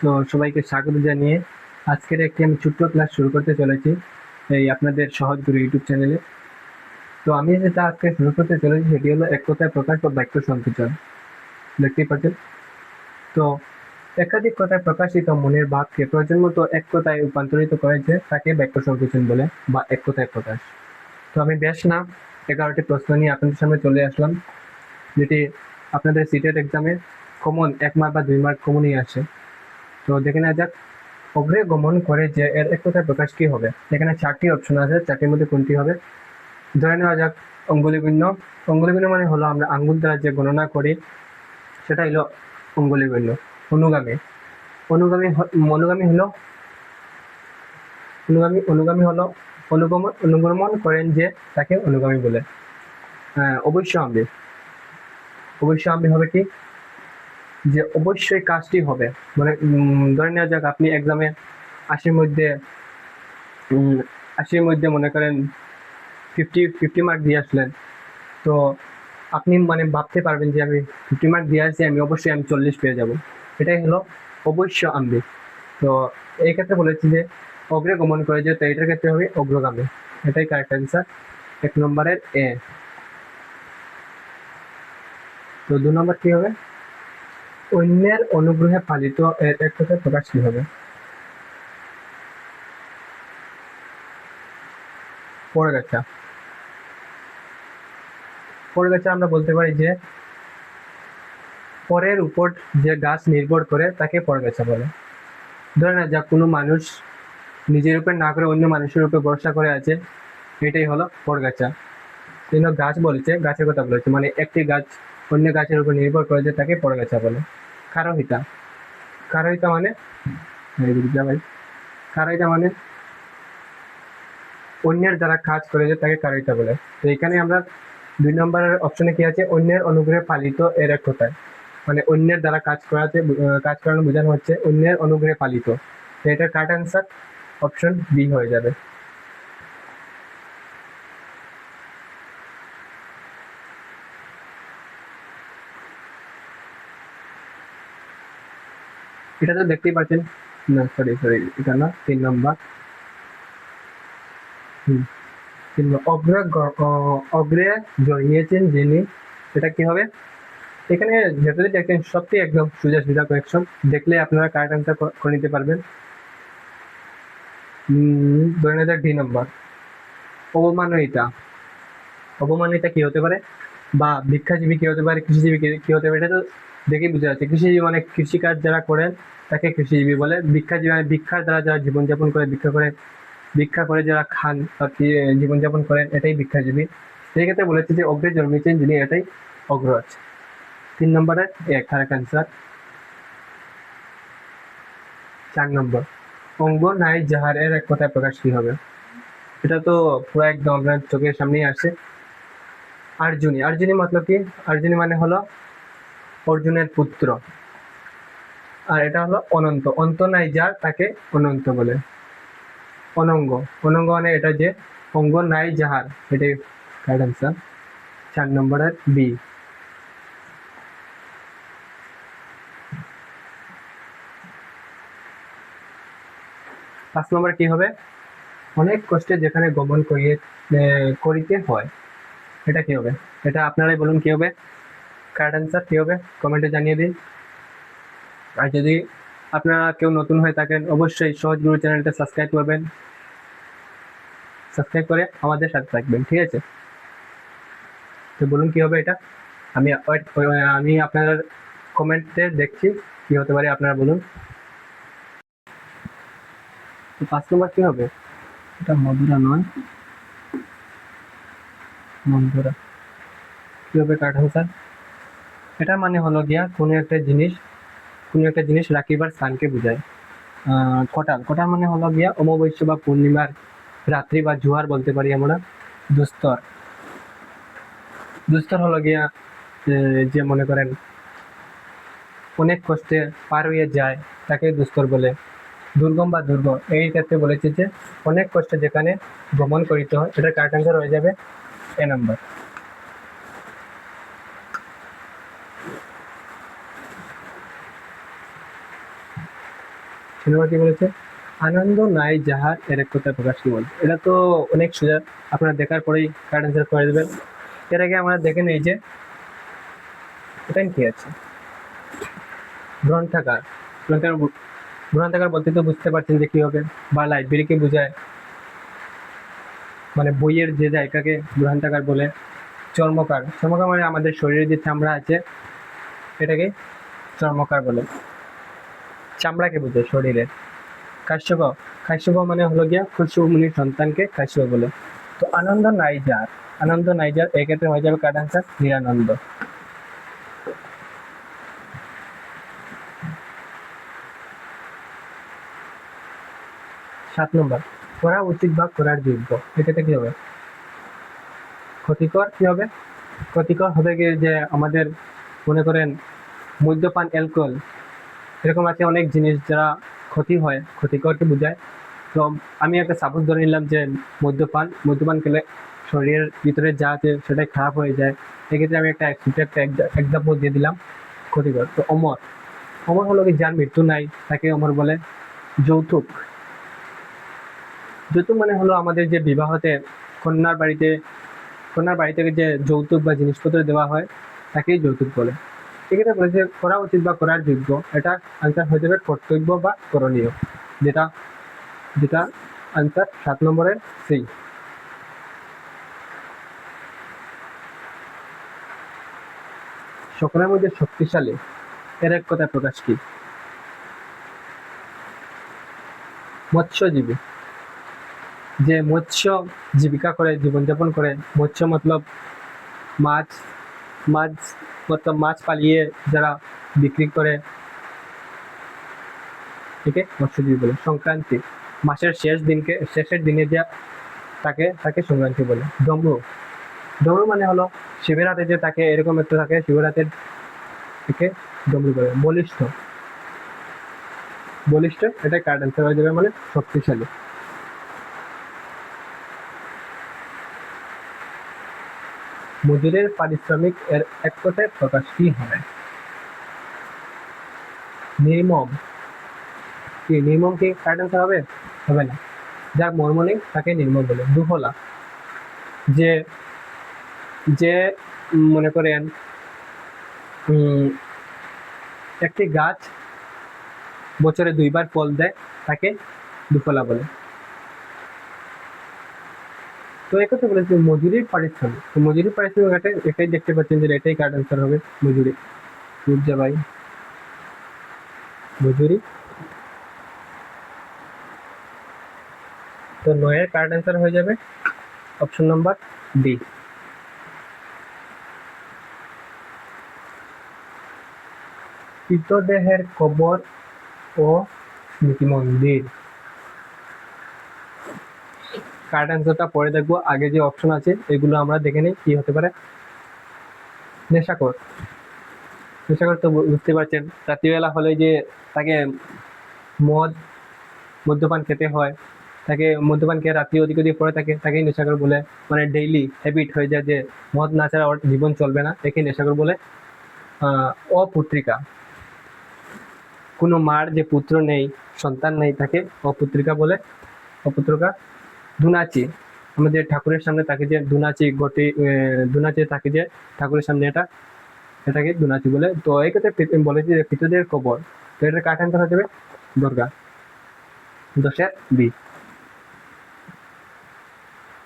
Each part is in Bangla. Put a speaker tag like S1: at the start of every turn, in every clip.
S1: তো সবাইকে স্বাগত জানিয়ে আজকের একটি আমি ছোট্ট ক্লাস শুরু করতে চলেছি এই আপনাদের সহজ গুরু ইউটিউব চ্যানেলে। তো আমি যেটা আজকে শুরু করতে চলেছি সেটি হলো এক কথায় প্রকাশ বা বাক্য সংকোচন। দেখতেই পাচ্ছেন। তো একাধিক কথায় প্রকাশিত মনের ভাবকে প্রয়োজন মতো এক কথায় রূপান্তরিত করেছে তাকে বাক্য সংকোচন বলে বা এক কথায় প্রকাশ। তো আমি বেশ না 11টি প্রশ্ন নিয়ে আপনাদের সামনে চলে আসলাম, যেটি আপনাদের সিটেট এক্সামে কমন 1 মার্ক বা 2 মার্ক কমনই আসে। তো দেখে নেওয়া যাক, অগ্রে গমন করে যে এর এক কথায় প্রকাশ কি হবে। এখানে 4টি অপশন আছে, 4টির মধ্যে কোনটি হবে। ধরে নেওয়া যাক অঙ্গুলিগুণ্য। অঙ্গুলিগুণ্য মানে হলো আমরা আঙ্গুল দ্বারা যে গণনা করি সেটা হলো অঙ্গুলিগুণ্য। অনুগামী অনুগামী অনুগামী হলো অনুগামী হলো অনুগমন করেন যে তাকে অনুগামী বলে। অবশ্যম্বী অবশ্যম্বী হবে কি, যে অবশ্যই কাজটি হবে। মানে ধরে নেওয়া যাক আপনি এক্সামে 80-র মধ্যে 80-র মধ্যে মনে করেন 50 মার্ক দিয়ে আসলেন। তো আপনি মানে ভাবতে পারবেন যে আমি 50 মার্ক দিয়ে আসছি, আমি অবশ্যই 40 পেয়ে যাব। এটাই হলো অবশ্য আম্বিক। তো এই ক্ষেত্রে বলেছি যে অগ্রে গমন করে যে, তো এটার ক্ষেত্রে হবে অগ্রগামী। এটাই কারেক্ট অ্যান্সার 1 নম্বরের এ। তো 2 নম্বর কি হবে, অন্যের অনুগ্রহে পালিত এর এক কথায় প্রকাশ কি হবে। পরগাছা। পরগাছা আমরা বলতে পারি যে পরের উপর যে গাছ নির্ভর করে তাকে পরগাছা বলে। ধরে না যাক কোনো মানুষ নিজের উপর না করে অন্য মানুষের উপর ভরসা করে আছে, এটাই হলো পরগাছা। কিন্তু গাছ বলেছে, গাছের কথা বলেছে, মানে একটি গাছ অন্য গাছের উপর নির্ভর করে যে তাকে পরগাছা বলে। কারহিতা। কারহিতা মানে ভাই, কারহিতা মানে অন্যের দ্বারা কাজ করে যে তাকে কারহিতা বলে। তো এখানে আমরা 2 নম্বরের অপশনে কি আছে, অন্যের অনুগ্রহে পালিত এর এক কথায়, মানে অন্যের দ্বারা কাজ করানো বোঝানো হচ্ছে অন্যের অনুগ্রহে পালিত। তো এটার কারেক্ট অ্যান্সার অপশন বি হয়ে যাবে। এটা তো দেখতেই পাচ্ছেন। না সরি সরি, এটা না, 3 নম্বর। অগ্রে জন্মিয়েছেন যিনি, এটা কি হবে। এখানে ভেতরে দেখেন সবটি একদম সোজা সোজা কোয়েকশন, দেখলে আপনারা কারেক্ট অ্যান্সার করে নিতে পারবেন। ধরে নেওয়া যাক 2 নম্বর, অবমানয়িতা। অবমানয়িতা কি হতে পারে, বা ভিক্ষাজীবী কি হতে পারে, কৃষিজীবী কি হতে পারে। এটা তো দেখেই বোঝা যাচ্ছে, কৃষিজীবী মানে কৃষিকাজ যারা করেন তাকে কৃষিজীবী বলে। ভিক্ষাজীবী মানে ভিক্ষার দ্বারা যারা জীবনযাপন করে, ভিক্ষা করে যারা খান বা জীবনযাপন করেন, এটাই ভিক্ষাজীবী। সেই ক্ষেত্রে বলেছে যে অগ্রে জন্মেছেন যিনি, এটাই অগ্র আছে। 3 নম্বরের কারেক্ট অ্যান্সার। 4 নম্বর, অঙ্গ নাই যাহার এর এক কথায় প্রকাশ কি হবে। এটা তো পুরো একদম আপনার চোখের সামনেই আসে। আর্জুনী। আর্জুনী মতলব কি, আর্জুনী মানে হলো অর্জুনের পুত্র। আর এটা হলো অনন্ত, অন্ত নাই যার তাকে অনন্ত বলে। অনঙ্গ। অনঙ্গ মানে এটা যে অঙ্গ নাই যাহার, এটাই কারেক্ট অ্যান্সার 4 নম্বরের বি। 5 নম্বর কি হবে, অনেক কষ্টে যেখানে গমন করিতে হয়, এটা কি হবে। এটা আপনারাই বলুন কি হবে, কারেক্ট অ্যান্সার কি হবে কমেন্টে জানিয়ে দিন। আর যদি আপনারা কেউ নতুন হয়ে থাকেন, অবশ্যই সহজ গুরু চ্যানেলটা সাবস্ক্রাইব করবেন, সাবস্ক্রাইব করে আমাদের সাথে থাকবেন, ঠিক আছে। তো বলুন কি হবে এটা, আমি আপনার কমেন্টে দেখছি কি হতে পারে, আপনারা বলুন। 5 নম্বর কি হবে, এটা মধুরা নয়, মন্ধুরা। কি হবে কারেক্ট অ্যান্সার। এটা মানে হলো গিয়া কোনো একটা জিনিস রাখিবার স্থানকে বোঝায়। কোটাল। কোটাল মানে হলো গিয়া অমাবস্যা বা পূর্ণিমার রাত্রি বা জোয়ার বলতে পারি আমরা। দুস্তর। দুস্তর হলো গিয়া যে মনে করেন অনেক কষ্টে পার হয়ে যায় তাকে দুস্তর বলে। দুর্গম বা দুর্গ, এই ক্ষেত্রে বলেছে যে অনেক কষ্টে যেখানে ভ্রমণ করিতে হয়, এটার কারেক্ট অ্যান্সার হয়ে যাবে এ নাম্বার। কি বলেছে, আনন্দ নাই যাহার এর এক কথায় প্রকাশ কি বল। এটা তো অনেক সোজা, আপনারা দেখার পরেই কারেক্ট অ্যান্সার করে দেবেন। এর আগে আমরা দেখে নেই যে এটা কি আছে, গ্রন্থাগার। গ্রন্থাগার গ্রন্থাগার বলতে তো বুঝতে পারছেন যে কি হবে, বা লাইব্রেরিকে বোঝায়, মানে বইয়ের যে জায়গাকে গ্রন্থাগার বলে। চর্মকার, চর্মকার মানে আমাদের শরীরে যে চামড়া আছে এটাকে চর্মকার বলে, চামড়াকে বোঝায় শরীরে। কাশ্যপ, কাশ্যপ মানে হলো গিয়া খুশু মুনির সন্তানকে কাশ্যপ বলে। তো আনন্দ নাই যার, আনন্দ নাই যার এক্ষেত্রে হয়ে যাবে কার আনসার, নিরানন্দ। 7 নম্বর, করা উচিত বা করার যোগ্য, এক্ষেত্রে কি হবে, ক্ষতিকর কি হবে, ক্ষতিকর হবে গিয়ে যে আমাদের মনে করেন মদ্যপান, অ্যালকোহল, এরকম আছে অনেক জিনিস যারা ক্ষতি হয়, ক্ষতিকরকে বোঝায়। তো আমি একটা সাপোজ ধরে নিলাম যে মদ্যপান খেলে শরীরের ভিতরে যা আছে সেটাই খারাপ হয়ে যায়। এক্ষেত্রে আমি একটা এক্সাম্পল দিয়ে দিলাম ক্ষতিকর। তো অমর, অমর হলো কি যার মৃত্যু নাই তাকে অমর বলে। যৌতুক, যৌতুক মানে হলো আমাদের যে বিবাহতে কন্যার বাড়ি থেকে যে যৌতুক বা জিনিসপত্র দেওয়া হয় তাকেই যৌতুক বলে। এক্ষেত্রে বলেছে করা উচিত বা করার যোগ্য, এটা আনসার হয়ে যাবে কর্তব্য বা করণীয়, যেটা যেটা আনসার 7 নম্বরের সি। সকলের মধ্যে শক্তিশালী এর এক কথায় প্রকাশ কি, মৎস্যজীবী, যে মৎস্য জীবিকা করে, জীবনযাপন করে। মৎস্য মতলব মাছ, মাছ মতলব মাছ পালিয়ে যারা বিক্রি করে, একে মৎস্যজীবী বলে। সংক্রান্তি, মাসের শেষের দিনে যা তাকে সংক্রান্তি বলে। ডমরু, ডমরু মানে হলো শিবের হাতে যে তাকে এরকম একটু থাকে, শিবের হাতের একে ডমরু বলে। বলিষ্ঠ, বলিষ্ঠ এটা কার্ড অ্যান্সার হয়ে যাবে, মানে শক্তিশালী। মজুরের পারিশ্রমিক এর এক কথায় প্রকাশ কি হবে, নির্মম, কি নির্মম কি কার্ড অ্যান্সার হবে, হবে না। যার মর্ম নেই তাকে নির্মম বলে। দুফলা, যে যে মনে করেন একটি গাছ বছরে 2 বার ফল দেয় তাকে দুফলা বলে। তো একথা বলেছি মজুরির পারিশ্রমিক। তো মজুরির পারিশ্রমিক এটাই দেখতে পাচ্ছেন যে এটাই কার্ড অ্যান্সার হবে, মজুরি। সূর্যা ভাই, মজুরি। তো 9 এর কার্ড অ্যান্সার হয়ে যাবে অপশন নাম্বার ডি। পিতদেহের কবর ও স্মৃতি মন্দির, কার্ড অ্যান্সারটা পরে দেখবো, আগে যে অপশন আছে এগুলো আমরা দেখে নিই কি হতে পারে। নেশাখোর, নেশাখোর তো বুঝতে পারছেন, রাত্রিবেলা হলে যে তাকে মদ্যপান খেতে হয়, তাকে মদ্যপান খেয়ে রাত্রি ওদিক পড়ে থাকে, তাকেই নেশাখোর বলে। মানে ডেইলি হ্যাবিট হয়ে যায় যে মদ না ছাড়া ওর জীবন চলবে না, একে নেশাখোর বলে। অপুত্রিকা, কোনো মার যে পুত্র নেই, সন্তান নেই, তাকে অপুত্রিকা বলে, অপুত্রিকা। ধুনাচি, আমাদের ঠাকুরের সামনে তাকে যে ধুনাচি তাকে যে ঠাকুরের সামনে এটাকে ধুনাচি বলে। তো এই কথা বলেছি যে পিতৃদের কবর, তো এটার কাঠ অ্যান্সার হয়ে যাবে দুর্গা। 10 বি।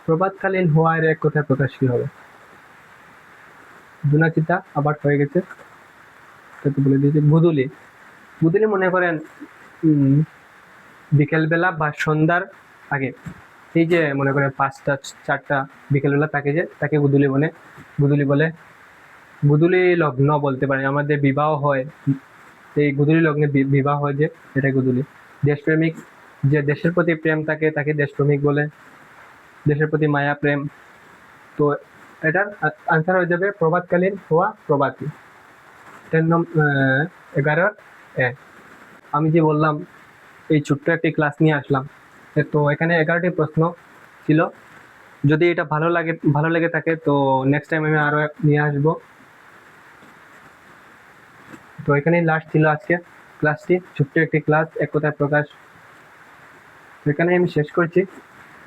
S1: প্রভাতকালীন হওয়ার এক কথায় প্রকাশ কি হবে, ধুনাচিতা আবার হয়ে গেছে, বলে দিয়েছে। গুদুলি, গুদুলি মনে করেন বিকেলবেলা বা সন্ধ্যার আগে, এই যে মনে করেন 5টা 4টা বিকেলবেলা তাকে গুদুলি বলে। গুদুলি লগ্ন বলতে পারে, আমাদের বিবাহ হয় এই গুদুলি লগ্নে, বিবাহ হয় যে, এটা গুদুলি। দেশপ্রেমিক, যে দেশের প্রতি প্রেম তাকে দেশপ্রেমিক বলে, দেশের প্রতি মায়া প্রেম। তো এটার আনসার হয়ে যাবে প্রভাতকালীন হওয়া প্রভাতী। 11 এ। আমি যে বললাম এই ছোট্ট একটি ক্লাস নিয়ে আসলাম, তো এখানে 11টি প্রশ্ন ছিল। যদি এটা ভালো লেগে থাকে তো নেক্সট টাইম আমি আরো নিয়ে আসবো। তো এখানেই লাস্ট ছিল আজকে। ক্লাসটি, ছোট্ট একটি ক্লাস, এক কথায় প্রকাশ। এখানে আমি শেষ করছি।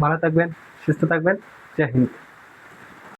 S1: ভালো থাকবেন, সুস্থ থাকবেন। জয় হিন্দ।